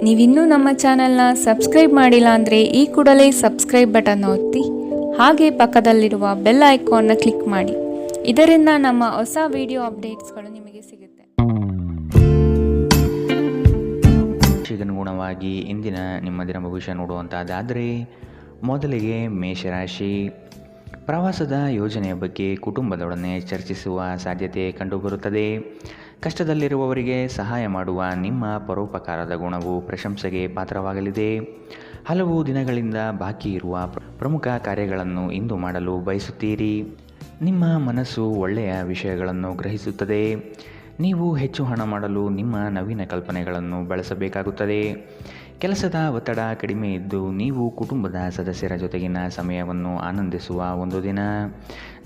ನೀವಿನ್ನೂ ನಮ್ಮ ಚಾನೆಲ್ನ ಸಬ್ಸ್ಕ್ರೈಬ್ ಮಾಡಿಲ್ಲ ಅಂದರೆ ಈ ಕೂಡಲೇ ಸಬ್ಸ್ಕ್ರೈಬ್ ಬಟನ್ ಒತ್ತಿ ಹಾಗೆ ಪಕ್ಕದಲ್ಲಿರುವ ಬೆಲ್ ಐಕಾನ್ನ ಕ್ಲಿಕ್ ಮಾಡಿ. ಇದರಿಂದ ನಮ್ಮ ಹೊಸ ವಿಡಿಯೋ ಅಪ್ಡೇಟ್ಸ್ಗಳು ನಿಮಗೆ ಸಿಗುತ್ತೆ. ಅನುಗುಣವಾಗಿ ಇಂದಿನ ನಿಮ್ಮ ದಿನ ಭವಿಷ್ಯ ನೋಡುವಂತಾದರೆ ಮೊದಲಿಗೆ ಮೇಷರಾಶಿ. ಪ್ರವಾಸದ ಯೋಜನೆಯ ಬಗ್ಗೆ ಕುಟುಂಬದೊಡನೆ ಚರ್ಚಿಸುವ ಸಾಧ್ಯತೆ ಕಂಡುಬರುತ್ತದೆ. ಕಷ್ಟದಲ್ಲಿರುವವರಿಗೆ ಸಹಾಯ ಮಾಡುವ ನಿಮ್ಮ ಪರೋಪಕಾರದ ಗುಣವು ಪ್ರಶಂಸೆಗೆ ಪಾತ್ರವಾಗಲಿದೆ. ಹಲವು ದಿನಗಳಿಂದ ಬಾಕಿ ಇರುವ ಪ್ರಮುಖ ಕಾರ್ಯಗಳನ್ನು ಇಂದು ಮಾಡಲು ಬಯಸುತ್ತೀರಿ. ನಿಮ್ಮ ಮನಸ್ಸು ಒಳ್ಳೆಯ ವಿಷಯಗಳನ್ನು ಗ್ರಹಿಸುತ್ತದೆ. ನೀವು ಹೆಚ್ಚು ಹಣ ಮಾಡಲು ನಿಮ್ಮ ನವೀನ ಕಲ್ಪನೆಗಳನ್ನು ಬಳಸಬೇಕಾಗುತ್ತದೆ. ಕೆಲಸದ ಒತ್ತಡ ಕಡಿಮೆ ಇದ್ದು ನೀವು ಕುಟುಂಬದ ಸದಸ್ಯರ ಜೊತೆಗಿನ ಸಮಯವನ್ನು ಆನಂದಿಸುವ ಒಂದು ದಿನ.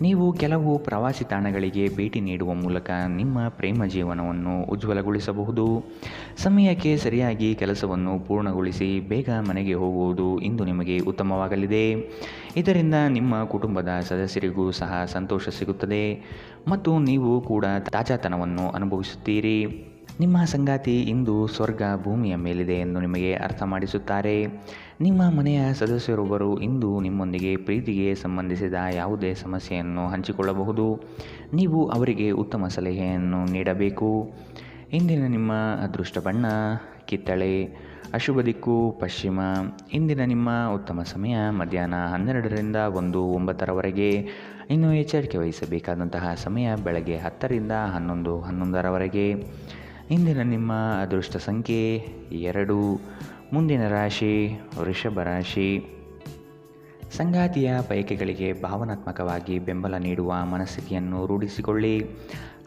ನೀವು ಕೆಲವು ಪ್ರವಾಸಿ ತಾಣಗಳಿಗೆ ಭೇಟಿ ನೀಡುವ ಮೂಲಕ ನಿಮ್ಮ ಪ್ರೇಮ ಜೀವನವನ್ನು ಉಜ್ವಲಗೊಳಿಸಬಹುದು. ಸಮಯಕ್ಕೆ ಸರಿಯಾಗಿ ಕೆಲಸವನ್ನು ಪೂರ್ಣಗೊಳಿಸಿ ಬೇಗ ಮನೆಗೆ ಹೋಗುವುದು ಇಂದು ನಿಮಗೆ ಉತ್ತಮವಾಗಲಿದೆ. ಇದರಿಂದ ನಿಮ್ಮ ಕುಟುಂಬದ ಸದಸ್ಯರಿಗೂ ಸಹ ಸಂತೋಷ ಸಿಗುತ್ತದೆ ಮತ್ತು ನೀವು ಕೂಡ ತಾಜಾತನವನ್ನು ಅನುಭವಿಸುತ್ತೀರಿ. ನಿಮ್ಮ ಸಂಗಾತಿ ಇಂದು ಸ್ವರ್ಗ ಭೂಮಿಯ ಮೇಲಿದೆ ಎಂದು ನಿಮಗೆ ಅರ್ಥ ಮಾಡಿಸುತ್ತಾರೆ. ನಿಮ್ಮ ಮನೆಯ ಸದಸ್ಯರೊಬ್ಬರು ಇಂದು ನಿಮ್ಮೊಂದಿಗೆ ಪ್ರೀತಿಗೆ ಸಂಬಂಧಿಸಿದ ಯಾವುದೇ ಸಮಸ್ಯೆಯನ್ನು ಹಂಚಿಕೊಳ್ಳಬಹುದು. ನೀವು ಅವರಿಗೆ ಉತ್ತಮ ಸಲಹೆಯನ್ನು ನೀಡಬೇಕು. ಇಂದಿನ ನಿಮ್ಮ ಅದೃಷ್ಟ ಬಣ್ಣ ಕಿತ್ತಳೆ, ಅಶುಭ ದಿಕ್ಕು ಪಶ್ಚಿಮ. ಇಂದಿನ ನಿಮ್ಮ ಉತ್ತಮ ಸಮಯ ಮಧ್ಯಾಹ್ನ 12ರಿಂದ 1:09ರವರೆಗೆ. ಇನ್ನು ಎಚ್ಚರಿಕೆ ವಹಿಸಬೇಕಾದಂತಹ ಸಮಯ ಬೆಳಗ್ಗೆ 10ರಿಂದ 11:11ರವರೆಗೆ. ಇಂದಿನ ನಿಮ್ಮ ಅದೃಷ್ಟ ಸಂಖ್ಯೆ 2. ಮುಂದಿನ ರಾಶಿ ವೃಷಭ ರಾಶಿ. ಸಂಗಾತಿಯ ಬಯಕೆಗಳಿಗೆ ಭಾವನಾತ್ಮಕವಾಗಿ ಬೆಂಬಲ ನೀಡುವ ಮನಸ್ಥಿತಿಯನ್ನು ರೂಢಿಸಿಕೊಳ್ಳಿ.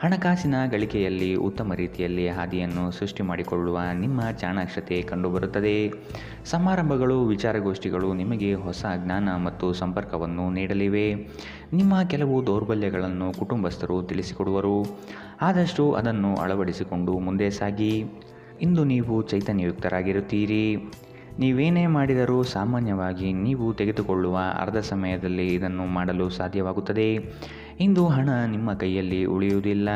ಹಣಕಾಸಿನ ಗಳಿಕೆಯಲ್ಲಿ ಉತ್ತಮ ರೀತಿಯಲ್ಲಿ ಹಾದಿಯನ್ನು ಸೃಷ್ಟಿ ಮಾಡಿಕೊಳ್ಳುವ ನಿಮ್ಮ ಚಾಣಾಕ್ಷತೆ ಕಂಡುಬರುತ್ತದೆ. ಸಮಾರಂಭಗಳು, ವಿಚಾರಗೋಷ್ಠಿಗಳು ನಿಮಗೆ ಹೊಸ ಜ್ಞಾನ ಮತ್ತು ಸಂಪರ್ಕವನ್ನು ನೀಡಲಿವೆ. ನಿಮ್ಮ ಕೆಲವು ದೌರ್ಬಲ್ಯಗಳನ್ನು ಕುಟುಂಬಸ್ಥರು ತಿಳಿಸಿಕೊಡುವರು. ಆದಷ್ಟು ಅದನ್ನು ಅಳವಡಿಸಿಕೊಂಡು ಮುಂದೆ ಸಾಗಿ. ಇಂದು ನೀವು ಚೈತನ್ಯಯುಕ್ತರಾಗಿರುತ್ತೀರಿ. ನೀವೇನೇ ಮಾಡಿದರೂ ಸಾಮಾನ್ಯವಾಗಿ ನೀವು ತೆಗೆದುಕೊಳ್ಳುವ ಅರ್ಧ ಸಮಯದಲ್ಲಿ ಇದನ್ನು ಮಾಡಲು ಸಾಧ್ಯವಾಗುತ್ತದೆ. ಇಂದು ಹಣ ನಿಮ್ಮ ಕೈಯಲ್ಲಿ ಉಳಿಯುವುದಿಲ್ಲ.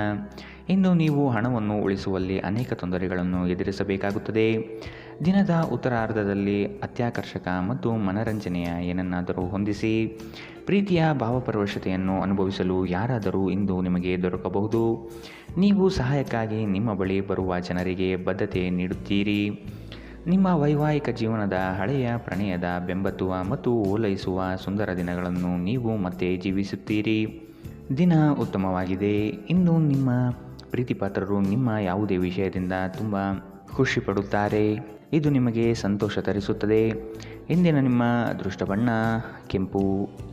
ಇಂದು ನೀವು ಹಣವನ್ನು ಉಳಿಸುವಲ್ಲಿ ಅನೇಕ ತೊಂದರೆಗಳನ್ನು ಎದುರಿಸಬೇಕಾಗುತ್ತದೆ. ದಿನದ ಉತ್ತರಾರ್ಧದಲ್ಲಿ ಅತ್ಯಾಕರ್ಷಕ ಮತ್ತು ಮನರಂಜನೆಯ ಏನನ್ನಾದರೂ ಹೊಂದಿಸಿ. ಪ್ರೀತಿಯ ಭಾವಪರವಶತೆಯನ್ನು ಅನುಭವಿಸಲು ಯಾರಾದರೂ ಇಂದು ನಿಮಗೆ ದೊರಕಬಹುದು. ನೀವು ಸಹಾಯಕ್ಕಾಗಿ ನಿಮ್ಮ ಬಳಿ ಬರುವ ಜನರಿಗೆ ಬದ್ಧತೆ ನೀಡುತ್ತೀರಿ. ನಿಮ್ಮ ವೈವಾಹಿಕ ಜೀವನದ ಹಳೆಯ ಪ್ರಣಯದ ಬೆಂಬತ್ತುವ ಮತ್ತು ಓಲೈಸುವ ಸುಂದರ ದಿನಗಳನ್ನು ನೀವು ಮತ್ತೆ ಜೀವಿಸುತ್ತೀರಿ. ದಿನ ಉತ್ತಮವಾಗಿದೆ. ಇಂದು ನಿಮ್ಮ ಪ್ರೀತಿಪಾತ್ರರು ನಿಮ್ಮ ಯಾವುದೇ ವಿಷಯದಿಂದ ತುಂಬ ಖುಷಿ ಪಡುತ್ತಾರೆ. ಇದು ನಿಮಗೆ ಸಂತೋಷ ತರಿಸುತ್ತದೆ. ಇಂದಿನ ನಿಮ್ಮ ಅದೃಷ್ಟ ಬಣ್ಣ ಕೆಂಪು,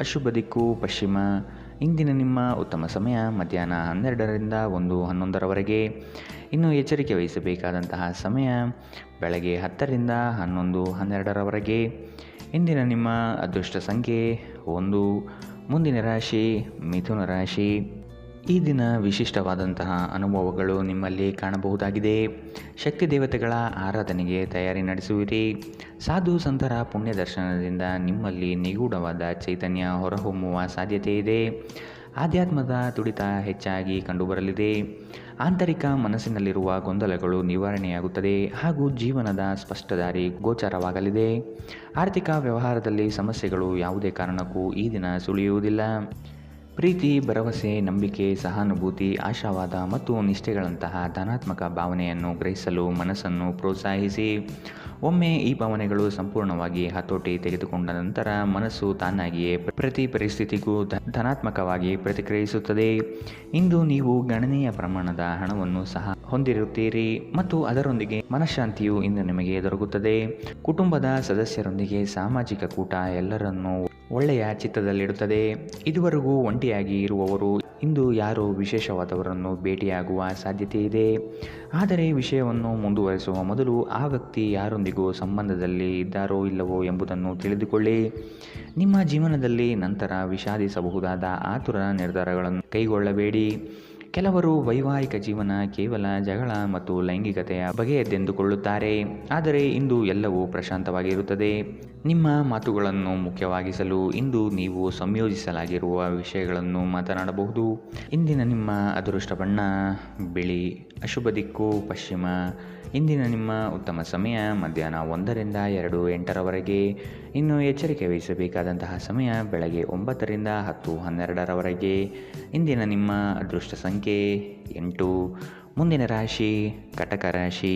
ಅಶುಭ ದಿಕ್ಕು ಪಶ್ಚಿಮ. ಇಂದಿನ ನಿಮ್ಮ ಉತ್ತಮ ಸಮಯ ಮಧ್ಯಾಹ್ನ 12ರಿಂದ 1:11ರವರೆಗೆ. ಇನ್ನು ಎಚ್ಚರಿಕೆ ವಹಿಸಬೇಕಾದಂತಹ ಸಮಯ ಬೆಳಗ್ಗೆ 10ರಿಂದ 11:12ರವರೆಗೆ. ಇಂದಿನ ನಿಮ್ಮ ಅದೃಷ್ಟ ಸಂಖ್ಯೆ 1. ಮುಂದಿನ ರಾಶಿ ಮಿಥುನ ರಾಶಿ. ಈ ದಿನ ವಿಶಿಷ್ಟವಾದಂತಹ ಅನುಭವಗಳು ನಿಮ್ಮಲ್ಲಿ ಕಾಣಬಹುದಾಗಿದೆ. ಶಕ್ತಿ ದೇವತೆಗಳ ಆರಾಧನೆಗೆ ತಯಾರಿ ನಡೆಸುವಿರಿ. ಸಾಧು ಸಂತರ ಪುಣ್ಯ ದರ್ಶನದಿಂದ ನಿಮ್ಮಲ್ಲಿ ನಿಗೂಢವಾದ ಚೈತನ್ಯ ಹೊರಹೊಮ್ಮುವ ಸಾಧ್ಯತೆ ಇದೆ. ಆಧ್ಯಾತ್ಮದ ತುಡಿತ ಹೆಚ್ಚಾಗಿ ಕಂಡುಬರಲಿದೆ. ಆಂತರಿಕ ಮನಸ್ಸಿನಲ್ಲಿರುವ ಗೊಂದಲಗಳು ನಿವಾರಣೆಯಾಗುತ್ತದೆ ಹಾಗೂ ಜೀವನದ ಸ್ಪಷ್ಟ ದಾರಿ ಗೋಚರವಾಗಲಿದೆ. ಆರ್ಥಿಕ ವ್ಯವಹಾರದಲ್ಲಿ ಸಮಸ್ಯೆಗಳು ಯಾವುದೇ ಕಾರಣಕ್ಕೂ ಈ ದಿನ ಸುಳಿಯುವುದಿಲ್ಲ. ಪ್ರೀತಿ, ಭರವಸೆ, ನಂಬಿಕೆ, ಸಹಾನುಭೂತಿ, ಆಶಾವಾದ ಮತ್ತು ನಿಷ್ಠೆಗಳಂತಹ ಧನಾತ್ಮಕ ಭಾವನೆಯನ್ನು ಗ್ರಹಿಸಲು ಮನಸ್ಸನ್ನು ಪ್ರೋತ್ಸಾಹಿಸಿ. ಒಮ್ಮೆ ಈ ಭಾವನೆಗಳು ಸಂಪೂರ್ಣವಾಗಿ ಹತೋಟಿ ತೆಗೆದುಕೊಂಡ ನಂತರ ಮನಸ್ಸು ತಾನಾಗಿಯೇ ಪ್ರತಿ ಪರಿಸ್ಥಿತಿಗೂ ಧನಾತ್ಮಕವಾಗಿ ಪ್ರತಿಕ್ರಿಯಿಸುತ್ತದೆ. ಇಂದು ನೀವು ಗಣನೀಯ ಪ್ರಮಾಣದ ಹಣವನ್ನು ಸಹ ಹೊಂದಿರುತ್ತೀರಿ ಮತ್ತು ಅದರೊಂದಿಗೆ ಮನಃಶಾಂತಿಯು ಇಂದು ನಿಮಗೆ ದೊರಕುತ್ತದೆ. ಕುಟುಂಬದ ಸದಸ್ಯರೊಂದಿಗೆ ಸಾಮಾಜಿಕ ಕೂಟ ಎಲ್ಲರನ್ನೂ ಒಳ್ಳೆಯ ಚಿತ್ತದಲ್ಲಿಡುತ್ತದೆ. ಇದುವರೆಗೂ ಒಂಟಿಯಾಗಿ ಇರುವವರು ಇಂದು ಯಾರೋ ವಿಶೇಷವಾದವರನ್ನು ಭೇಟಿಯಾಗುವ ಸಾಧ್ಯತೆ ಇದೆ. ಆದರೆ ವಿಷಯವನ್ನು ಮುಂದುವರಿಸುವ ಮೊದಲು ಆ ವ್ಯಕ್ತಿ ಯಾರೊಂದಿಗೂ ಸಂಬಂಧದಲ್ಲಿ ಇದ್ದಾರೋ ಇಲ್ಲವೋ ಎಂಬುದನ್ನು ತಿಳಿದುಕೊಳ್ಳಿ. ನಿಮ್ಮ ಜೀವನದಲ್ಲಿ ನಂತರ ವಿಷಾದಿಸಬಹುದಾದ ಆತುರ ನಿರ್ಧಾರಗಳನ್ನು ಕೈಗೊಳ್ಳಬೇಡಿ. ಕೆಲವರು ವೈವಾಹಿಕ ಜೀವನ ಕೇವಲ ಜಗಳ ಮತ್ತು ಲೈಂಗಿಕತೆಯ ಬಗೆಯದ್ದೆಂದುಕೊಳ್ಳುತ್ತಾರೆ. ಆದರೆ ಇಂದು ಎಲ್ಲವೂ ಪ್ರಶಾಂತವಾಗಿರುತ್ತದೆ. ನಿಮ್ಮ ಮಾತುಗಳನ್ನು ಮುಖ್ಯವಾಗಿಸಲು ಇಂದು ನೀವು ಸಂಯೋಜಿಸಲಾಗಿರುವ ವಿಷಯಗಳನ್ನು ಮಾತನಾಡಬಹುದು. ಇಂದಿನ ನಿಮ್ಮ ಅದೃಷ್ಟ ಬಣ್ಣ ಬಿಳಿ, ಅಶುಭ ದಿಕ್ಕು ಪಶ್ಚಿಮ. ಇಂದಿನ ನಿಮ್ಮ ಉತ್ತಮ ಸಮಯ ಮಧ್ಯಾಹ್ನ 1ರಿಂದ 2:08ರವರೆಗೆ. ಇನ್ನು ಎಚ್ಚರಿಕೆ ವಹಿಸಬೇಕಾದಂತಹ ಸಮಯ ಬೆಳಗ್ಗೆ 9ರಿಂದ 10:12ರವರೆಗೆ. ಇಂದಿನ ನಿಮ್ಮ ಅದೃಷ್ಟ ಸಂಖ್ಯೆ 8. ಮುಂದಿನ ರಾಶಿ ಕಟಕ ರಾಶಿ.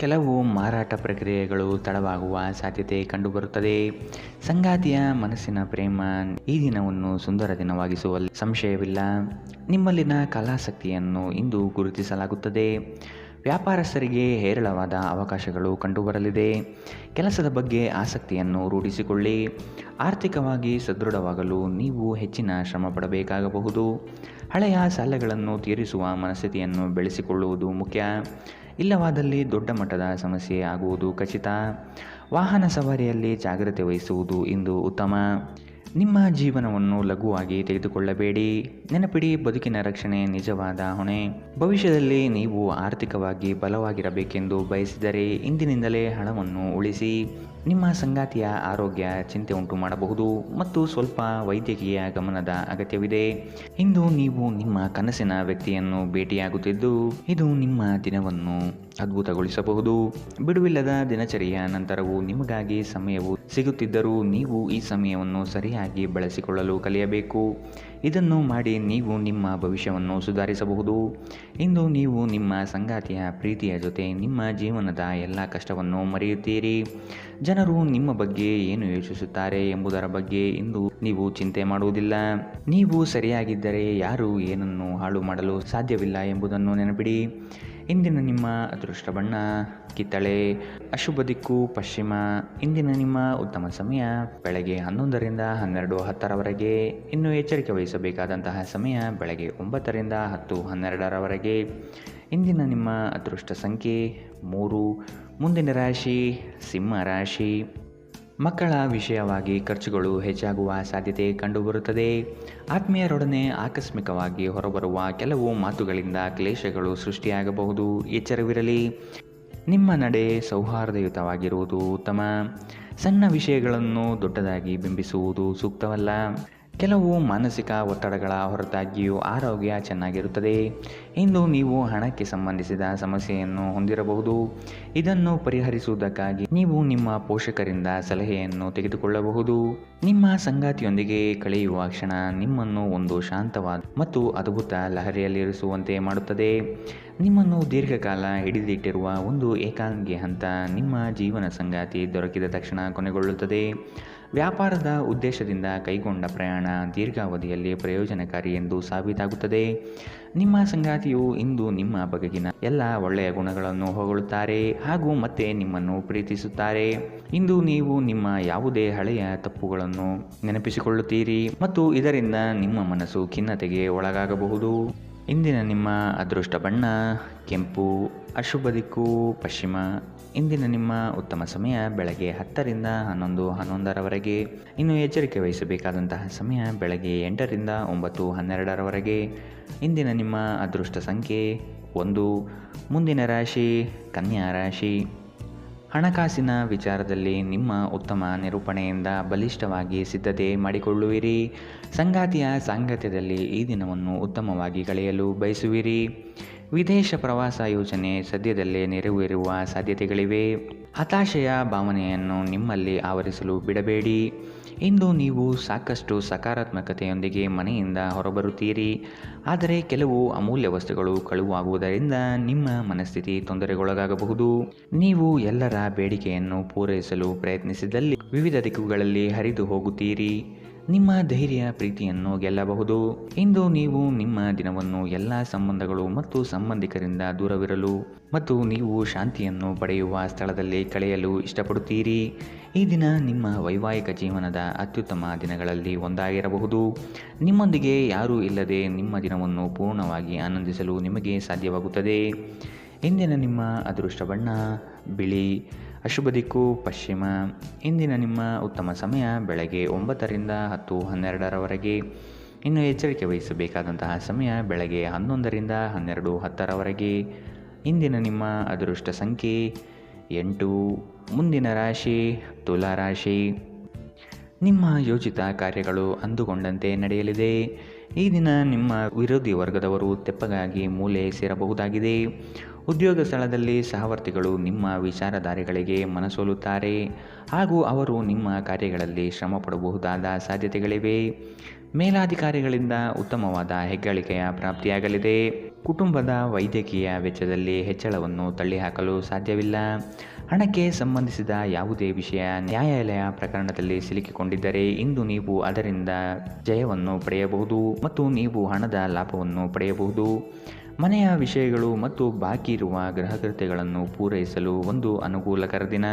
ಕೆಲವು ಮಾರಾಟ ಪ್ರಕ್ರಿಯೆಗಳು ತಡವಾಗುವ ಸಾಧ್ಯತೆ ಕಂಡುಬರುತ್ತದೆ. ಸಂಗಾತಿಯ ಮನಸ್ಸಿನ ಪ್ರೇಮ ಈ ದಿನವನ್ನು ಸುಂದರ ದಿನವಾಗಿಸುವಲ್ಲಿ ಸಂಶಯವಿಲ್ಲ. ನಿಮ್ಮಲ್ಲಿನ ಕಲಾಸಕ್ತಿಯನ್ನು ಇಂದು ಗುರುತಿಸಲಾಗುತ್ತದೆ. ವ್ಯಾಪಾರಸ್ಥರಿಗೆ ಹೇರಳವಾದ ಅವಕಾಶಗಳು ಕಂಡುಬರಲಿದೆ. ಕೆಲಸದ ಬಗ್ಗೆ ಆಸಕ್ತಿಯನ್ನು ರೂಢಿಸಿಕೊಳ್ಳಿ. ಆರ್ಥಿಕವಾಗಿ ಸದೃಢವಾಗಲು ನೀವು ಹೆಚ್ಚಿನ ಶ್ರಮ ಪಡಬೇಕಾಗಬಹುದು. ಹಳೆಯ ಸಾಲಗಳನ್ನು ತೀರಿಸುವ ಮನಸ್ಥಿತಿಯನ್ನು ಬೆಳೆಸಿಕೊಳ್ಳುವುದು ಮುಖ್ಯ. ಇಲ್ಲವಾದಲ್ಲಿ ದೊಡ್ಡ ಮಟ್ಟದ ಸಮಸ್ಯೆ ಆಗುವುದು ಖಚಿತ. ವಾಹನ ಸವಾರಿಯಲ್ಲಿ ಜಾಗ್ರತೆ ವಹಿಸುವುದು ಇಂದು ಉತ್ತಮ. ನಿಮ್ಮ ಜೀವನವನ್ನು ಲಘುವಾಗಿ ತೆಗೆದುಕೊಳ್ಳಬೇಡಿ. ನೆನಪಿಡಿ, ಬದುಕಿನ ರಕ್ಷಣೆ ನಿಜವಾದ ಹೊಣೆ. ಭವಿಷ್ಯದಲ್ಲಿ ನೀವು ಆರ್ಥಿಕವಾಗಿ ಬಲವಾಗಿರಬೇಕೆಂದು ಬಯಸಿದರೆ ಇಂದಿನಿಂದಲೇ ಹಣವನ್ನು ಉಳಿಸಿ. ನಿಮ್ಮ ಸಂಗಾತಿಯ ಆರೋಗ್ಯ ಚಿಂತೆ ಉಂಟು ಮಾಡಬಹುದು ಮತ್ತು ಸ್ವಲ್ಪ ವೈದ್ಯಕೀಯ ಗಮನದ ಅಗತ್ಯವಿದೆ. ಇಂದು ನೀವು ನಿಮ್ಮ ಕನಸಿನ ವ್ಯಕ್ತಿಯನ್ನು ಭೇಟಿಯಾಗುತ್ತಿದ್ದು ಇದು ನಿಮ್ಮ ದಿನವನ್ನು ಅದ್ಭುತಗೊಳಿಸಬಹುದು. ಬಿಡುವಿಲ್ಲದ ದಿನಚರಿಯ ನಂತರವೂ ನಿಮಗಾಗಿ ಸಮಯವು ಸಿಗುತ್ತಿದ್ದರೂ ನೀವು ಈ ಸಮಯವನ್ನು ಸರಿಯಾಗಿ ಬಳಸಿಕೊಳ್ಳಲು ಕಲಿಯಬೇಕು. ಇದನ್ನು ಮಾಡಿ ನೀವು ನಿಮ್ಮ ಭವಿಷ್ಯವನ್ನು ಸುಧಾರಿಸಬಹುದು. ಇಂದು ನೀವು ನಿಮ್ಮ ಸಂಗಾತಿಯ ಪ್ರೀತಿಯ ಜೊತೆ ನಿಮ್ಮ ಜೀವನದ ಎಲ್ಲ ಕಷ್ಟವನ್ನು ಮರೆಯುತ್ತೀರಿ. ಜನರು ನಿಮ್ಮ ಬಗ್ಗೆ ಏನು ಯೋಚಿಸುತ್ತಾರೆ ಎಂಬುದರ ಬಗ್ಗೆ ಇಂದು ನೀವು ಚಿಂತೆ ಮಾಡುವುದಿಲ್ಲ. ನೀವು ಸರಿಯಾಗಿದ್ದರೆ ಯಾರು ಏನನ್ನು ಹಾಳು ಮಾಡಲು ಸಾಧ್ಯವಿಲ್ಲ ಎಂಬುದನ್ನು ನೆನಪಿಡಿ. ಇಂದಿನ ನಿಮ್ಮ ಅದೃಷ್ಟ ಬಣ್ಣ ಕಿತ್ತಳೆ. ಅಶುಭ ದಿಕ್ಕು ಪಶ್ಚಿಮ. ಇಂದಿನ ನಿಮ್ಮ ಉತ್ತಮ ಸಮಯ ಬೆಳಗ್ಗೆ 11ರಿಂದ 12:10ರವರೆಗೆ. ಇನ್ನು ಎಚ್ಚರಿಕೆ ವಹಿಸಬೇಕಾದಂತಹ ಸಮಯ ಬೆಳಗ್ಗೆ 9ರಿಂದ 10:12ರವರೆಗೆ. ಇಂದಿನ ನಿಮ್ಮ ಅದೃಷ್ಟ ಸಂಖ್ಯೆ 3. ಮುಂದಿನ ರಾಶಿ ಸಿಂಹ ರಾಶಿ. ಮಕ್ಕಳ ವಿಷಯವಾಗಿ ಖರ್ಚುಗಳು ಹೆಚ್ಚಾಗುವ ಸಾಧ್ಯತೆ ಕಂಡುಬರುತ್ತದೆ. ಆತ್ಮೀಯರೊಡನೆ ಆಕಸ್ಮಿಕವಾಗಿ ಹೊರಬರುವ ಕೆಲವು ಮಾತುಗಳಿಂದ ಕ್ಲೇಶಗಳು ಸೃಷ್ಟಿಯಾಗಬಹುದು. ಎಚ್ಚರವಿರಲಿ. ನಿಮ್ಮ ನಡೆ ಸೌಹಾರ್ದಯುತವಾಗಿರುವುದು ಉತ್ತಮ. ಸಣ್ಣ ವಿಷಯಗಳನ್ನು ದೊಡ್ಡದಾಗಿ ಬಿಂಬಿಸುವುದು ಸೂಕ್ತವಲ್ಲ. ಕೆಲವು ಮಾನಸಿಕ ಒತ್ತಡಗಳ ಹೊರತಾಗಿಯೂ ಆರೋಗ್ಯ ಚೆನ್ನಾಗಿರುತ್ತದೆ. ಇಂದು ನೀವು ಹಣಕ್ಕೆ ಸಂಬಂಧಿಸಿದ ಸಮಸ್ಯೆಯನ್ನು ಹೊಂದಿರಬಹುದು. ಇದನ್ನು ಪರಿಹರಿಸುವುದಕ್ಕಾಗಿ ನೀವು ನಿಮ್ಮ ಪೋಷಕರಿಂದ ಸಲಹೆಯನ್ನು ತೆಗೆದುಕೊಳ್ಳಬಹುದು. ನಿಮ್ಮ ಸಂಗಾತಿಯೊಂದಿಗೆ ಕಳೆಯುವ ಕ್ಷಣ ನಿಮ್ಮನ್ನು ಒಂದು ಶಾಂತವಾದ ಮತ್ತು ಅದ್ಭುತ ಲಹರಿಯಲ್ಲಿರಿಸುವಂತೆ ಮಾಡುತ್ತದೆ. ನಿಮ್ಮನ್ನು ದೀರ್ಘಕಾಲ ಹಿಡಿದಿಟ್ಟಿರುವ ಒಂದು ಏಕಾಂಗಿ ಹಂತ ನಿಮ್ಮ ಜೀವನ ಸಂಗಾತಿ ದೊರಕಿದ ತಕ್ಷಣ ಕೊನೆಗೊಳ್ಳುತ್ತದೆ. ವ್ಯಾಪಾರದ ಉದ್ದೇಶದಿಂದ ಕೈಗೊಂಡ ಪ್ರಯಾಣ ದೀರ್ಘಾವಧಿಯಲ್ಲಿ ಪ್ರಯೋಜನಕಾರಿ ಎಂದು ಸಾಬೀತಾಗುತ್ತದೆ. ನಿಮ್ಮ ಸಂಗಾತಿಯು ಇಂದು ನಿಮ್ಮ ಬಗೆಗಿನ ಎಲ್ಲ ಒಳ್ಳೆಯ ಗುಣಗಳನ್ನು ಹೊಗಳುತ್ತಾರೆ ಹಾಗೂ ಮತ್ತೆ ನಿಮ್ಮನ್ನು ಪ್ರೀತಿಸುತ್ತಾರೆ. ಇಂದು ನೀವು ನಿಮ್ಮ ಯಾವುದೇ ಹಳೆಯ ತಪ್ಪುಗಳನ್ನು ನೆನಪಿಸಿಕೊಳ್ಳುತ್ತೀರಿ ಮತ್ತು ಇದರಿಂದ ನಿಮ್ಮ ಮನಸ್ಸು ಖಿನ್ನತೆಗೆ ಒಳಗಾಗಬಹುದು. ಇಂದಿನ ನಿಮ್ಮ ಅದೃಷ್ಟ ಬಣ್ಣ ಕೆಂಪು. ಅಶುಭ ದಿಕ್ಕು ಪಶ್ಚಿಮ. ಇಂದಿನ ನಿಮ್ಮ ಉತ್ತಮ ಸಮಯ ಬೆಳಗ್ಗೆ 10ರಿಂದ 11:11ರವರೆಗೆ. ಇನ್ನು ಎಚ್ಚರಿಕೆ ವಹಿಸಬೇಕಾದಂತಹ ಸಮಯ ಬೆಳಗ್ಗೆ 8ರಿಂದ 9:12ರವರೆಗೆ. ಇಂದಿನ ನಿಮ್ಮ ಅದೃಷ್ಟ ಸಂಖ್ಯೆ 1. ಮುಂದಿನ ರಾಶಿ ಕನ್ಯಾ ರಾಶಿ. ಹಣಕಾಸಿನ ವಿಚಾರದಲ್ಲಿ ನಿಮ್ಮ ಉತ್ತಮ ನಿರೂಪಣೆಯಿಂದ ಬಲಿಷ್ಠವಾಗಿ ಸಿದ್ಧತೆ ಮಾಡಿಕೊಳ್ಳುವಿರಿ. ಸಂಗಾತಿಯ ಸಾಂಗತ್ಯದಲ್ಲಿ ಈ ದಿನವನ್ನು ಉತ್ತಮವಾಗಿ ಕಳೆಯಲು ಬಯಸುವಿರಿ. ವಿದೇಶ ಪ್ರವಾಸ ಯೋಜನೆ ಸದ್ಯದಲ್ಲೇ ನೆರವೇರುವ ಸಾಧ್ಯತೆಗಳಿವೆ. ಹತಾಶೆಯ ಭಾವನೆಯನ್ನು ನಿಮ್ಮಲ್ಲಿ ಆವರಿಸಲು ಬಿಡಬೇಡಿ. ಇಂದು ನೀವು ಸಾಕಷ್ಟು ಸಕಾರಾತ್ಮಕತೆಯೊಂದಿಗೆ ಮನೆಯಿಂದ ಹೊರಬರುತ್ತೀರಿ. ಆದರೆ ಕೆಲವು ಅಮೂಲ್ಯ ವಸ್ತುಗಳು ಕಳುವಾಗುವುದರಿಂದ ನಿಮ್ಮ ಮನಸ್ಥಿತಿ ತೊಂದರೆಗೊಳಗಾಗಬಹುದು. ನೀವು ಎಲ್ಲರ ಬೇಡಿಕೆಯನ್ನು ಪೂರೈಸಲು ಪ್ರಯತ್ನಿಸಿದಲ್ಲಿ ವಿವಿಧ ದಿಕ್ಕುಗಳಲ್ಲಿ ಹರಿದು ಹೋಗುತ್ತೀರಿ. ನಿಮ್ಮ ಧೈರ್ಯ ಪ್ರೀತಿಯನ್ನು ಗೆಲ್ಲಬಹುದು. ಇಂದು ನೀವು ನಿಮ್ಮ ದಿನವನ್ನು ಎಲ್ಲ ಸಂಬಂಧಗಳು ಮತ್ತು ಸಂಬಂಧಿಕರಿಂದ ದೂರವಿರಲು ಮತ್ತು ನೀವು ಶಾಂತಿಯನ್ನು ಪಡೆಯುವ ಸ್ಥಳದಲ್ಲಿ ಕಳೆಯಲು ಇಷ್ಟಪಡುತ್ತೀರಿ. ಈ ದಿನ ನಿಮ್ಮ ವೈವಾಹಿಕ ಜೀವನದ ಅತ್ಯುತ್ತಮ ದಿನಗಳಲ್ಲಿ ಒಂದಾಗಿರಬಹುದು. ನಿಮ್ಮೊಂದಿಗೆ ಯಾರೂ ಇಲ್ಲದೆ ನಿಮ್ಮ ದಿನವನ್ನು ಪೂರ್ಣವಾಗಿ ಆನಂದಿಸಲು ನಿಮಗೆ ಸಾಧ್ಯವಾಗುತ್ತದೆ. ಇಂದಿನ ನಿಮ್ಮ ಅದೃಷ್ಟ ಬಣ್ಣ ಬಿಳಿ. ಅಶುಭ ದಿಕ್ಕು ಪಶ್ಚಿಮ. ಇಂದಿನ ನಿಮ್ಮ ಉತ್ತಮ ಸಮಯ ಬೆಳಗ್ಗೆ 9ರಿಂದ 10:12ರವರೆಗೆ. ಇನ್ನು ಎಚ್ಚರಿಕೆ ವಹಿಸಬೇಕಾದಂತಹ ಸಮಯ ಬೆಳಗ್ಗೆ 11ರಿಂದ 12:10ರವರೆಗೆ. ಇಂದಿನ ನಿಮ್ಮ ಅದೃಷ್ಟ ಸಂಖ್ಯೆ 8. ಮುಂದಿನ ರಾಶಿ ತುಲಾ ರಾಶಿ. ನಿಮ್ಮ ಯೋಚಿತ ಕಾರ್ಯಗಳು ಅಂದುಕೊಂಡಂತೆ ನಡೆಯಲಿದೆ. ಈ ದಿನ ನಿಮ್ಮ ವಿರೋಧಿ ವರ್ಗದವರು ತೆಪ್ಪಗಾಗಿ ಮೂಲೆ ಸೇರಬಹುದಾಗಿದೆ. ಉದ್ಯೋಗ ಸ್ಥಳದಲ್ಲಿ ಸಹವರ್ತಿಗಳು ನಿಮ್ಮ ವಿಚಾರಧಾರೆಗಳಿಗೆ ಮನಸೋಲುತ್ತಾರೆ ಹಾಗೂ ಅವರು ನಿಮ್ಮ ಕಾರ್ಯಗಳಲ್ಲಿ ಶ್ರಮ ಪಡಬಹುದಾದ ಸಾಧ್ಯತೆಗಳಿವೆ. ಮೇಲಾಧಿಕಾರಿಗಳಿಂದ ಉತ್ತಮವಾದ ಹೆಗ್ಗಳಿಕೆಯ ಪ್ರಾಪ್ತಿಯಾಗಲಿದೆ. ಕುಟುಂಬದ ವೈದ್ಯಕೀಯ ವೆಚ್ಚದಲ್ಲಿ ಹೆಚ್ಚಳವನ್ನು ತಳ್ಳಿಹಾಕಲು ಸಾಧ್ಯವಿಲ್ಲ. ಹಣಕ್ಕೆ ಸಂಬಂಧಿಸಿದ ಯಾವುದೇ ವಿಷಯ ನ್ಯಾಯಾಲಯ ಪ್ರಕರಣದಲ್ಲಿ ಸಿಲುಕಿಕೊಂಡಿದ್ದರೆ ಇಂದು ನೀವು ಅದರಿಂದ ಜಯವನ್ನು ಪಡೆಯಬಹುದು ಮತ್ತು ನೀವು ಹಣದ ಲಾಭವನ್ನು ಪಡೆಯಬಹುದು. ಮನೆಯ ವಿಷಯಗಳು ಮತ್ತು ಬಾಕಿ ಇರುವ ಗೃಹಕೃತ್ಯಗಳನ್ನು ಪೂರೈಸಲು ಒಂದು ಅನುಕೂಲಕರ ದಿನ.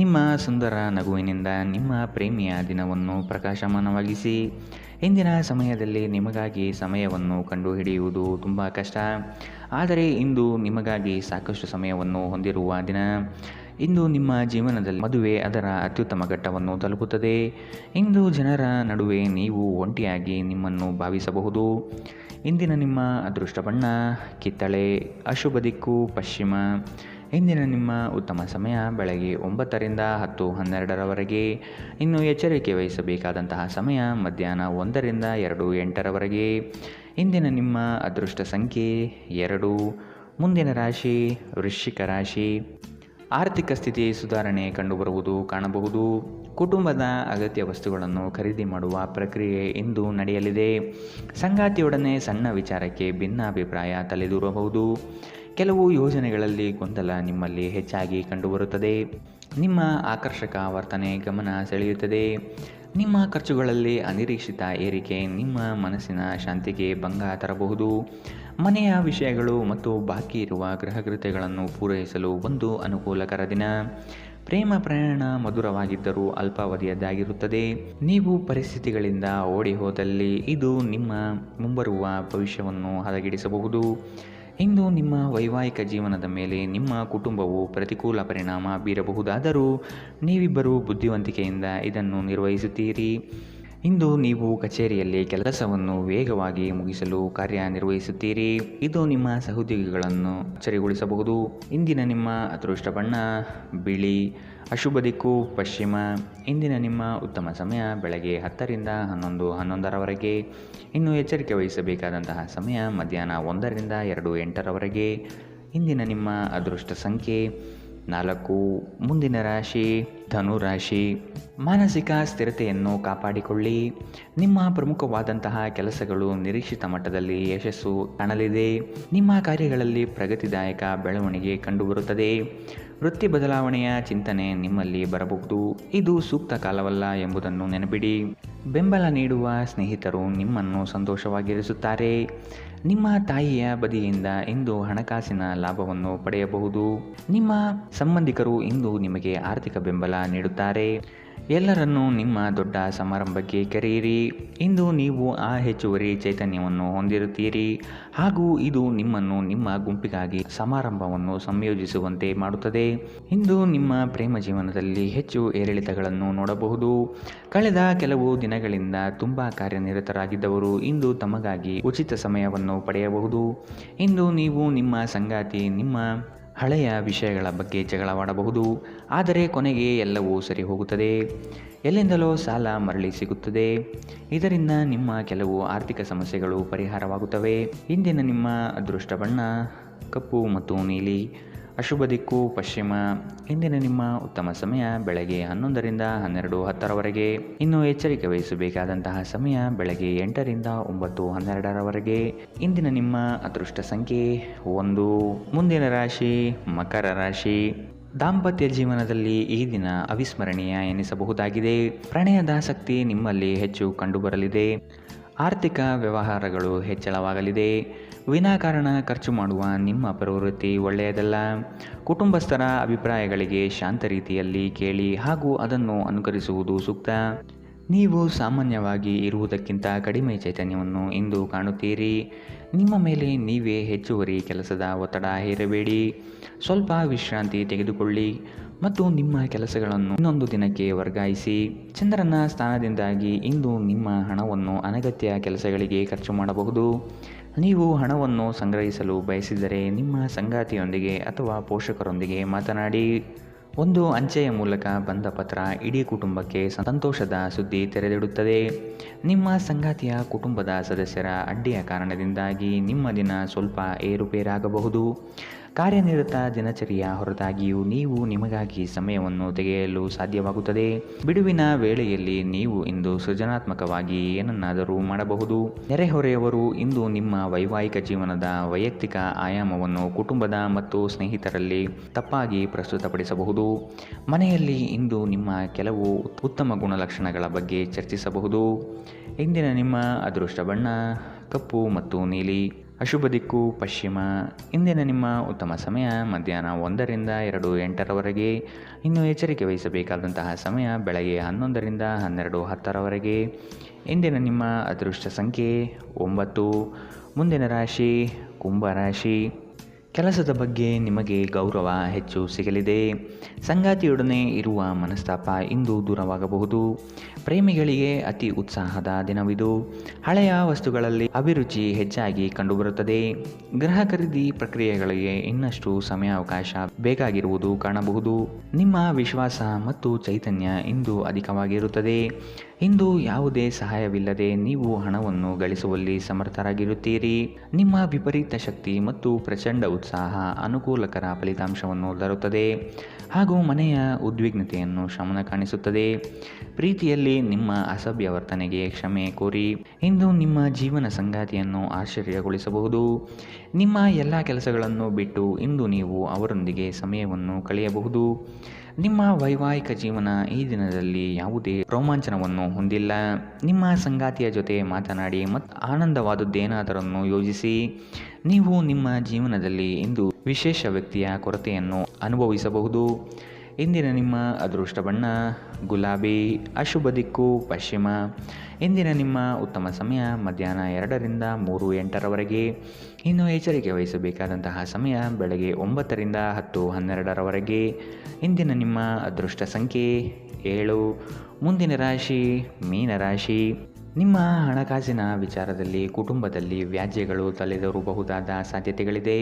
ನಿಮ್ಮ ಸುಂದರ ನಗುವಿನಿಂದ ನಿಮ್ಮ ಪ್ರೇಮಿಯ ದಿನವನ್ನು ಪ್ರಕಾಶಮಾನವಾಗಿಸಿ. ಇಂದಿನ ಸಮಯದಲ್ಲಿ ನಿಮಗಾಗಿ ಸಮಯವನ್ನು ಕಂಡುಹಿಡಿಯುವುದು ತುಂಬ ಕಷ್ಟ, ಆದರೆ ಇಂದು ನಿಮಗಾಗಿ ಸಾಕಷ್ಟು ಸಮಯವನ್ನು ಹೊಂದಿರುವ ದಿನ. ಇಂದು ನಿಮ್ಮ ಜೀವನದಲ್ಲಿ ಮದುವೆ ಅದರ ಅತ್ಯುತ್ತಮ ಘಟ್ಟವನ್ನು ತಲುಪುತ್ತದೆ. ಇಂದು ಜನರ ನಡುವೆ ನೀವು ಒಂಟಿಯಾಗಿ ನಿಮ್ಮನ್ನು ಭಾವಿಸಬಹುದು. ಇಂದಿನ ನಿಮ್ಮ ಅದೃಷ್ಟ ಬಣ್ಣ ಕಿತ್ತಳೆ, ಅಶುಭ ದಿಕ್ಕು ಪಶ್ಚಿಮ. ಇಂದಿನ ನಿಮ್ಮ ಉತ್ತಮ ಸಮಯ ಬೆಳಗ್ಗೆ 9ರಿಂದ 10:12ರವರೆಗೆ. ಇನ್ನು ಎಚ್ಚರಿಕೆ ವಹಿಸಬೇಕಾದಂತಹ ಸಮಯ ಮಧ್ಯಾಹ್ನ 1ರಿಂದ 2:08ರವರೆಗೆ. ಇಂದಿನ ನಿಮ್ಮ ಅದೃಷ್ಟ ಸಂಖ್ಯೆ 2. ಮುಂದಿನ ರಾಶಿ ವೃಶ್ಚಿಕ ರಾಶಿ. ಆರ್ಥಿಕ ಸ್ಥಿತಿ ಸುಧಾರಣೆ ಕಂಡುಬರುವುದು ಕಾಣಬಹುದು. ಕುಟುಂಬದ ಅಗತ್ಯ ವಸ್ತುಗಳನ್ನು ಖರೀದಿ ಮಾಡುವ ಪ್ರಕ್ರಿಯೆ ಇಂದು ನಡೆಯಲಿದೆ. ಸಂಗಾತಿಯೊಡನೆ ಸಣ್ಣ ವಿಚಾರಕ್ಕೆ ಭಿನ್ನಾಭಿಪ್ರಾಯ ತಲೆದೂರಬಹುದು. ಕೆಲವು ಯೋಜನೆಗಳಲ್ಲಿ ಗೊಂದಲ ನಿಮ್ಮಲ್ಲಿ ಹೆಚ್ಚಾಗಿ ಕಂಡುಬರುತ್ತದೆ. ನಿಮ್ಮ ಆಕರ್ಷಕ ವರ್ತನೆ ಗಮನ ಸೆಳೆಯುತ್ತದೆ. ನಿಮ್ಮ ಖರ್ಚುಗಳಲ್ಲಿ ಅನಿರೀಕ್ಷಿತ ಏರಿಕೆ ನಿಮ್ಮ ಮನಸ್ಸಿನ ಶಾಂತಿಗೆ ಭಂಗ ತರಬಹುದು. ಮನೆಯ ವಿಷಯಗಳು ಮತ್ತು ಬಾಕಿ ಇರುವ ಗೃಹಕೃತ್ಯಗಳನ್ನು ಪೂರೈಸಲು ಒಂದು ಅನುಕೂಲಕರ ದಿನ. ಪ್ರೇಮ ಪ್ರಯಾಣ ಮಧುರವಾಗಿದ್ದರೂ ಅಲ್ಪಾವಧಿಯದ್ದಾಗಿರುತ್ತದೆ. ನೀವು ಪರಿಸ್ಥಿತಿಗಳಿಂದ ಓಡಿ ಹೋದಲ್ಲಿ ಇದು ನಿಮ್ಮ ಮುಂಬರುವ ಭವಿಷ್ಯವನ್ನು ಹದಗೆಡಿಸಬಹುದು. ಇಂದು ನಿಮ್ಮ ವೈವಾಹಿಕ ಜೀವನದ ಮೇಲೆ ನಿಮ್ಮ ಕುಟುಂಬವು ಪ್ರತಿಕೂಲ ಪರಿಣಾಮ ಬೀರಬಹುದಾದರೂ ನೀವಿಬ್ಬರೂ ಬುದ್ಧಿವಂತಿಕೆಯಿಂದ ಇದನ್ನು ನಿರ್ವಹಿಸುತ್ತೀರಿ. ಇಂದು ನೀವು ಕಚೇರಿಯಲ್ಲಿ ಕೆಲಸವನ್ನು ವೇಗವಾಗಿ ಮುಗಿಸಲು ಕಾರ್ಯನಿರ್ವಹಿಸುತ್ತೀರಿ. ಇದು ನಿಮ್ಮ ಸಹೋದ್ಯೋಗಿಗಳನ್ನು ಅಚ್ಚರಿಗೊಳಿಸಬಹುದು. ಇಂದಿನ ನಿಮ್ಮ ಅದೃಷ್ಟ ಬಣ್ಣ ಬಿಳಿ, ಅಶುಭ ದಿಕ್ಕು ಪಶ್ಚಿಮ. ಇಂದಿನ ನಿಮ್ಮ ಉತ್ತಮ ಸಮಯ ಬೆಳಗ್ಗೆ 10ರಿಂದ 11:11ರವರೆಗೆ. ಇನ್ನು ಎಚ್ಚರಿಕೆ ವಹಿಸಬೇಕಾದಂತಹ ಸಮಯ ಮಧ್ಯಾಹ್ನ 1ರಿಂದ 2:08ರವರೆಗೆ. ಇಂದಿನ ನಿಮ್ಮ ಅದೃಷ್ಟ ಸಂಖ್ಯೆ 4. ಮುಂದಿನ ರಾಶಿ ಧನು ರಾಶಿ. ಮಾನಸಿಕ ಸ್ಥಿರತೆಯನ್ನು ಕಾಪಾಡಿಕೊಳ್ಳಿ. ನಿಮ್ಮ ಪ್ರಮುಖವಾದಂತಹ ಕೆಲಸಗಳು ನಿರೀಕ್ಷಿತ ಮಟ್ಟದಲ್ಲಿ ಯಶಸ್ಸು ಕಾಣಲಿದೆ. ನಿಮ್ಮ ಕಾರ್ಯಗಳಲ್ಲಿ ಪ್ರಗತಿದಾಯಕ ಬೆಳವಣಿಗೆ ಕಂಡುಬರುತ್ತದೆ. ವೃತ್ತಿ ಬದಲಾವಣೆಯ ಚಿಂತನೆ ನಿಮ್ಮಲ್ಲಿ ಬರಬಹುದು. ಇದು ಸೂಕ್ತ ಕಾಲವಲ್ಲ ಎಂಬುದನ್ನು ನೆನಪಿಡಿ. ಬೆಂಬಲ ನೀಡುವ ಸ್ನೇಹಿತರು ನಿಮ್ಮನ್ನು ಸಂತೋಷವಾಗಿರಿಸುತ್ತಾರೆ. ನಿಮ್ಮ ತಾಯಿಯ ಬದಿಯಿಂದ ಇಂದು ಹಣಕಾಸಿನ ಲಾಭವನ್ನು ಪಡೆಯಬಹುದು. ನಿಮ್ಮ ಸಂಬಂಧಿಕರು ಇಂದು ನಿಮಗೆ ಆರ್ಥಿಕ ಬೆಂಬಲ ನೀಡುತ್ತಾರೆ. ಎಲ್ಲರನ್ನೂ ನಿಮ್ಮ ದೊಡ್ಡ ಸಮಾರಂಭಕ್ಕೆ ಕರೆಯಿರಿ. ಇಂದು ನೀವು ಹೆಚ್ಚುವರಿ ಚೈತನ್ಯವನ್ನು ಹೊಂದಿರುತ್ತೀರಿ ಹಾಗೂ ಇದು ನಿಮ್ಮನ್ನು ನಿಮ್ಮ ಗುಂಪಿಗಾಗಿ ಸಮಾರಂಭವನ್ನು ಸಂಯೋಜಿಸುವಂತೆ ಮಾಡುತ್ತದೆ. ಇಂದು ನಿಮ್ಮ ಪ್ರೇಮ ಜೀವನದಲ್ಲಿ ಹೆಚ್ಚು ಏರಿಳಿತಗಳನ್ನು ನೋಡಬಹುದು. ಕಳೆದ ಕೆಲವು ದಿನಗಳಿಂದ ತುಂಬ ಕಾರ್ಯನಿರತರಾಗಿದ್ದವರು ಇಂದು ತಮಗಾಗಿ ಉಚಿತ ಸಮಯವನ್ನು ಪಡೆಯಬಹುದು. ಇಂದು ನೀವು ನಿಮ್ಮ ಸಂಗಾತಿ ನಿಮ್ಮ ಹಳೆಯ ವಿಷಯಗಳ ಬಗ್ಗೆ ಜಗಳವಾಡಬಹುದು, ಆದರೆ ಕೊನೆಗೆ ಎಲ್ಲವೂ ಸರಿ ಹೋಗುತ್ತದೆ. ಎಲ್ಲಿಂದಲೋ ಸಾಲ ಮರಳಿ ಸಿಗುತ್ತದೆ. ಇದರಿಂದ ನಿಮ್ಮ ಕೆಲವು ಆರ್ಥಿಕ ಸಮಸ್ಯೆಗಳು ಪರಿಹಾರವಾಗುತ್ತವೆ. ಇಂದಿನ ನಿಮ್ಮ ಅದೃಷ್ಟ ಬಣ್ಣ ಕಪ್ಪು ಮತ್ತು ನೀಲಿ, ಅಶುಭ ದಿಕ್ಕು ಪಶ್ಚಿಮ. ಇಂದಿನ ನಿಮ್ಮ ಉತ್ತಮ ಸಮಯ ಬೆಳಗ್ಗೆ 11ರಿಂದ 12:10ರವರೆಗೆ. ಇನ್ನು ಎಚ್ಚರಿಕೆ ವಹಿಸಬೇಕಾದಂತಹ ಸಮಯ ಬೆಳಗ್ಗೆ 8ರಿಂದ 9:12ರವರೆಗೆ. ಇಂದಿನ ನಿಮ್ಮ ಅದೃಷ್ಟ ಸಂಖ್ಯೆ 1. ಮುಂದಿನ ರಾಶಿ ಮಕರ ರಾಶಿ. ದಾಂಪತ್ಯ ಜೀವನದಲ್ಲಿ ಈ ದಿನ ಅವಿಸ್ಮರಣೀಯ ಎನಿಸಬಹುದಾಗಿದೆ. ಪ್ರಣಯದಾಸಕ್ತಿ ನಿಮ್ಮಲ್ಲಿ ಹೆಚ್ಚು ಕಂಡುಬರಲಿದೆ. ಆರ್ಥಿಕ ವ್ಯವಹಾರಗಳು ಹೆಚ್ಚಳವಾಗಲಿದೆ. ವಿನಾಕಾರಣ ಖರ್ಚು ಮಾಡುವ ನಿಮ್ಮ ಪ್ರವೃತ್ತಿ ಒಳ್ಳೆಯದಲ್ಲ. ಕುಟುಂಬಸ್ಥರ ಅಭಿಪ್ರಾಯಗಳಿಗೆ ಶಾಂತ ರೀತಿಯಲ್ಲಿ ಕೇಳಿ ಹಾಗೂ ಅದನ್ನು ಅನುಕರಿಸುವುದು ಸೂಕ್ತ. ನೀವು ಸಾಮಾನ್ಯವಾಗಿ ಇರುವುದಕ್ಕಿಂತ ಕಡಿಮೆ ಚೈತನ್ಯವನ್ನು ಇಂದು ಕಾಣುತ್ತೀರಿ. ನಿಮ್ಮ ಮೇಲೆ ನೀವೇ ಹೆಚ್ಚುವರಿ ಕೆಲಸದ ಒತ್ತಡ ಹೇರಬೇಡಿ. ಸ್ವಲ್ಪ ವಿಶ್ರಾಂತಿ ತೆಗೆದುಕೊಳ್ಳಿ ಮತ್ತು ನಿಮ್ಮ ಕೆಲಸಗಳನ್ನು ಇನ್ನೊಂದು ದಿನಕ್ಕೆ ವರ್ಗಾಯಿಸಿ. ಚಂದ್ರನ ಸ್ಥಾನದಿಂದಾಗಿ ಇಂದು ನಿಮ್ಮ ಹಣವನ್ನು ಅನಗತ್ಯ ಕೆಲಸಗಳಿಗೆ ಖರ್ಚು ಮಾಡಬಹುದು. ನೀವು ಹಣವನ್ನು ಸಂಗ್ರಹಿಸಲು ಬಯಸಿದರೆ ನಿಮ್ಮ ಸಂಗಾತಿಯೊಂದಿಗೆ ಅಥವಾ ಪೋಷಕರೊಂದಿಗೆ ಮಾತನಾಡಿ. ಒಂದು ಅಂಚೆಯ ಮೂಲಕ ಬಂದ ಪತ್ರ ಇಡೀ ಕುಟುಂಬಕ್ಕೆ ಸಂತೋಷದ ಸುದ್ದಿ ತೆರೆದಿಡುತ್ತದೆ. ನಿಮ್ಮ ಸಂಗಾತಿಯ ಕುಟುಂಬದ ಸದಸ್ಯರ ಅಡ್ಡಿಯ ಕಾರಣದಿಂದಾಗಿ ನಿಮ್ಮ ದಿನ ಸ್ವಲ್ಪ ಏರುಪೇರಾಗಬಹುದು. ಕಾರ್ಯನಿರತ ದಿನಚರಿಯ ಹೊರತಾಗಿಯೂ ನೀವು ನಿಮಗಾಗಿ ಸಮಯವನ್ನು ತೆಗೆಯಲು ಸಾಧ್ಯವಾಗುತ್ತದೆ. ಬಿಡುವಿನ ವೇಳೆಯಲ್ಲಿ ನೀವು ಇಂದು ಸೃಜನಾತ್ಮಕವಾಗಿ ಏನನ್ನಾದರೂ ಮಾಡಬಹುದು. ನೆರೆಹೊರೆಯವರು ಇಂದು ನಿಮ್ಮ ವೈವಾಹಿಕ ಜೀವನದ ವೈಯಕ್ತಿಕ ಆಯಾಮವನ್ನು ಕುಟುಂಬದ ಮತ್ತು ಸ್ನೇಹಿತರಲ್ಲಿ ತಪ್ಪಾಗಿ ಪ್ರಸ್ತುತಪಡಿಸಬಹುದು. ಮನೆಯಲ್ಲಿ ಇಂದು ನಿಮ್ಮ ಕೆಲವು ಉತ್ತಮ ಗುಣಲಕ್ಷಣಗಳ ಬಗ್ಗೆ ಚರ್ಚಿಸಬಹುದು. ಇಂದಿನ ನಿಮ್ಮ ಅದೃಷ್ಟ ಬಣ್ಣ ಕಪ್ಪು ಮತ್ತು ನೀಲಿ. ಅಶುಭ ದಿಕ್ಕು ಪಶ್ಚಿಮ. ಇಂದಿನ ನಿಮ್ಮ ಉತ್ತಮ ಸಮಯ ಮಧ್ಯಾಹ್ನ 1 ರಿಂದ 2:08 ಇನ್ನು ಎಚ್ಚರಿಕೆ ವಹಿಸಬೇಕಾದಂತಹ ಸಮಯ ಬೆಳಗ್ಗೆ 11 ರಿಂದ 12:10 ಇಂದಿನ ನಿಮ್ಮ ಅದೃಷ್ಟ ಸಂಖ್ಯೆ 9. ಮುಂದಿನ ರಾಶಿ ಕುಂಭರಾಶಿ. ಕೆಲಸದ ಬಗ್ಗೆ ನಿಮಗೆ ಗೌರವ ಹೆಚ್ಚು ಸಿಗಲಿದೆ. ಸಂಗಾತಿಯೊಡನೆ ಇರುವ ಮನಸ್ತಾಪ ಇಂದು ದೂರವಾಗಬಹುದು. ಪ್ರೇಮಿಗಳಿಗೆ ಅತಿ ಉತ್ಸಾಹದ ದಿನವಿದು. ಹಳೆಯ ವಸ್ತುಗಳಲ್ಲಿ ಅಭಿರುಚಿ ಹೆಚ್ಚಾಗಿ ಕಂಡುಬರುತ್ತದೆ. ಗೃಹ ಖರೀದಿ ಪ್ರಕ್ರಿಯೆಗಳಿಗೆ ಇನ್ನಷ್ಟು ಸಮಯಾವಕಾಶ ಬೇಕಾಗಿರುವುದು ಕಾಣಬಹುದು. ನಿಮ್ಮ ವಿಶ್ವಾಸ ಮತ್ತು ಚೈತನ್ಯ ಇಂದು ಅಧಿಕವಾಗಿರುತ್ತದೆ. ಇಂದು ಯಾವುದೇ ಸಹಾಯವಿಲ್ಲದೆ ನೀವು ಹಣವನ್ನು ಗಳಿಸುವಲ್ಲಿ ಸಮರ್ಥರಾಗಿರುತ್ತೀರಿ. ನಿಮ್ಮ ವಿಪರೀತ ಶಕ್ತಿ ಮತ್ತು ಪ್ರಚಂಡ ಉತ್ಸಾಹ ಅನುಕೂಲಕರ ಫಲಿತಾಂಶವನ್ನು ತರುತ್ತದೆ ಹಾಗೂ ಮನೆಯ ಉದ್ವಿಗ್ನತೆಯನ್ನು ಶಮನ ಕಾಣಿಸುತ್ತದೆ. ಪ್ರೀತಿಯಲ್ಲಿ ನಿಮ್ಮ ಅಸಭ್ಯ ವರ್ತನೆಗೆ ಕ್ಷಮೆ ಕೋರಿ. ಇಂದು ನಿಮ್ಮ ಜೀವನ ಸಂಗಾತಿಯನ್ನು ಆಶ್ಚರ್ಯಗೊಳಿಸಬಹುದು. ನಿಮ್ಮ ಎಲ್ಲ ಕೆಲಸಗಳನ್ನು ಬಿಟ್ಟು ಇಂದು ನೀವು ಅವರೊಂದಿಗೆ ಸಮಯವನ್ನು ಕಳೆಯಬಹುದು. ನಿಮ್ಮ ವೈವಾಹಿಕ ಜೀವನ ಈ ದಿನದಲ್ಲಿ ಯಾವುದೇ ರೋಮಾಂಚನವನ್ನು ಹೊಂದಿಲ್ಲ. ನಿಮ್ಮ ಸಂಗಾತಿಯ ಜೊತೆ ಮಾತನಾಡಿ ಮತ್ತು ಆನಂದವಾದದ್ದೇನಾದರನ್ನು ಯೋಜಿಸಿ. ನೀವು ನಿಮ್ಮ ಜೀವನದಲ್ಲಿ ಇಂದು ವಿಶೇಷ ವ್ಯಕ್ತಿಯ ಕೊರತೆಯನ್ನು ಅನುಭವಿಸಬಹುದು. ಇಂದಿನ ನಿಮ್ಮ ಅದೃಷ್ಟ ಬಣ್ಣ ಗುಲಾಬಿ. ಅಶುಭ ದಿಕ್ಕು ಪಶ್ಚಿಮ. ಇಂದಿನ ನಿಮ್ಮ ಉತ್ತಮ ಸಮಯ ಮಧ್ಯಾಹ್ನ 2 ರಿಂದ 3:08 ಇನ್ನು ಎಚ್ಚರಿಕೆ ವಹಿಸಬೇಕಾದಂತಹ ಸಮಯ ಬೆಳಗ್ಗೆ 9 ರಿಂದ 10:12 ಇಂದಿನ ನಿಮ್ಮ ಅದೃಷ್ಟ ಸಂಖ್ಯೆ 7. ಮುಂದಿನ ರಾಶಿ ಮೀನರಾಶಿ. ನಿಮ್ಮ ಹಣಕಾಸಿನ ವಿಚಾರದಲ್ಲಿ ಕುಟುಂಬದಲ್ಲಿ ವ್ಯಾಜ್ಯಗಳು ತಲೆದೋರಬಹುದಾದ ಸಾಧ್ಯತೆಗಳಿದೆ.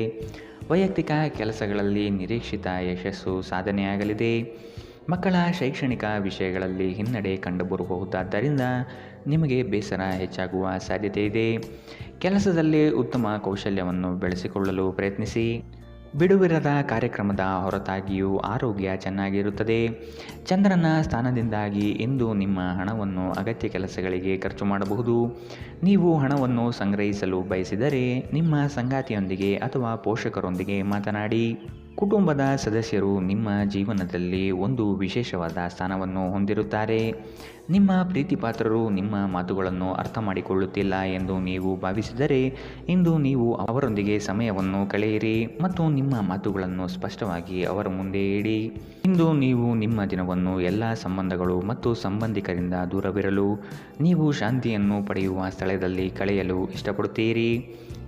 ವೈಯಕ್ತಿಕ ಕೆಲಸಗಳಲ್ಲಿ ನಿರೀಕ್ಷಿತ ಯಶಸ್ಸು ಸಾಧನೆಯಾಗಲಿದೆ. ಮಕ್ಕಳ ಶೈಕ್ಷಣಿಕ ವಿಷಯಗಳಲ್ಲಿ ಹಿನ್ನಡೆ ಕಂಡುಬರಬಹುದಾದ್ದರಿಂದ ನಿಮಗೆ ಬೇಸರ ಹೆಚ್ಚಾಗುವ ಸಾಧ್ಯತೆ ಇದೆ. ಕೆಲಸದಲ್ಲಿ ಉತ್ತಮ ಕೌಶಲ್ಯವನ್ನು ಬೆಳೆಸಿಕೊಳ್ಳಲು ಪ್ರಯತ್ನಿಸಿ. ಬಿಡುವಿರದ ಕಾರ್ಯಕ್ರಮದ ಹೊರತಾಗಿಯೂ ಆರೋಗ್ಯ ಚೆನ್ನಾಗಿರುತ್ತದೆ. ಚಂದ್ರನ ಸ್ಥಾನದಿಂದಾಗಿ ಇಂದು ನಿಮ್ಮ ಹಣವನ್ನು ಅಗತ್ಯ ಕೆಲಸಗಳಿಗೆ ಖರ್ಚು ಮಾಡಬಹುದು. ನೀವು ಹಣವನ್ನು ಸಂಗ್ರಹಿಸಲು ಬಯಸಿದರೆ ನಿಮ್ಮ ಸಂಗಾತಿಯೊಂದಿಗೆ ಅಥವಾ ಪೋಷಕರೊಂದಿಗೆ ಮಾತನಾಡಿ. ಕುಟುಂಬದ ಸದಸ್ಯರು ನಿಮ್ಮ ಜೀವನದಲ್ಲಿ ಒಂದು ವಿಶೇಷವಾದ ಸ್ಥಾನವನ್ನು ಹೊಂದಿರುತ್ತಾರೆ. ನಿಮ್ಮ ಪ್ರೀತಿಪಾತ್ರರು ನಿಮ್ಮ ಮಾತುಗಳನ್ನು ಅರ್ಥ ಮಾಡಿಕೊಳ್ಳುತ್ತಿಲ್ಲ ಎಂದು ನೀವು ಭಾವಿಸಿದರೆ ಇಂದು ನೀವು ಅವರೊಂದಿಗೆ ಸಮಯವನ್ನು ಕಳೆಯಿರಿ ಮತ್ತು ನಿಮ್ಮ ಮಾತುಗಳನ್ನು ಸ್ಪಷ್ಟವಾಗಿ ಅವರ ಮುಂದೆ ಇಡಿ. ಇಂದು ನೀವು ನಿಮ್ಮ ದಿನವನ್ನು ಎಲ್ಲ ಸಂಬಂಧಗಳು ಮತ್ತು ಸಂಬಂಧಿಕರಿಂದ ದೂರವಿರಲು ನೀವು ಶಾಂತಿಯನ್ನು ಪಡೆಯುವ ಸ್ಥಳದಲ್ಲಿ ಕಳೆಯಲು ಇಷ್ಟಪಡುತ್ತೀರಿ.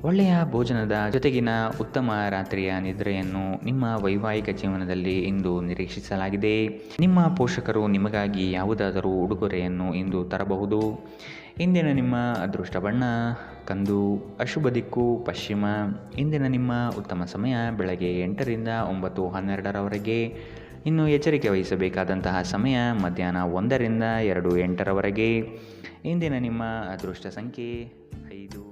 ಒಳ್ಳೆಯ ಭೋಜನದ ಜೊತೆಗಿನ ಉತ್ತಮ ರಾತ್ರಿಯ ನಿದ್ರೆಯನ್ನು ನಿಮ್ಮ ವೈವಾಹಿಕ ಜೀವನದಲ್ಲಿ ಇಂದು ನಿರೀಕ್ಷಿಸಲಾಗಿದೆ. ನಿಮ್ಮ ಪೋಷಕರು ನಿಮಗಾಗಿ ಯಾವುದಾದರೂ ಉಡುಗೊರೆಯನ್ನು ಇಂದು ತರಬಹುದು. ಇಂದಿನ ನಿಮ್ಮ ಅದೃಷ್ಟ ಬಣ್ಣ ಕಂದು. ಅಶುಭ ದಿಕ್ಕು ಪಶ್ಚಿಮ. ಇಂದಿನ ನಿಮ್ಮ ಉತ್ತಮ ಸಮಯ ಬೆಳಗ್ಗೆ 8 ರಿಂದ 9:12 ಇನ್ನು ಎಚ್ಚರಿಕೆ ವಹಿಸಬೇಕಾದಂತಹ ಸಮಯ ಮಧ್ಯಾಹ್ನ 1 ರಿಂದ 2:08 ಇಂದಿನ ನಿಮ್ಮ ಅದೃಷ್ಟ ಸಂಖ್ಯೆ 5.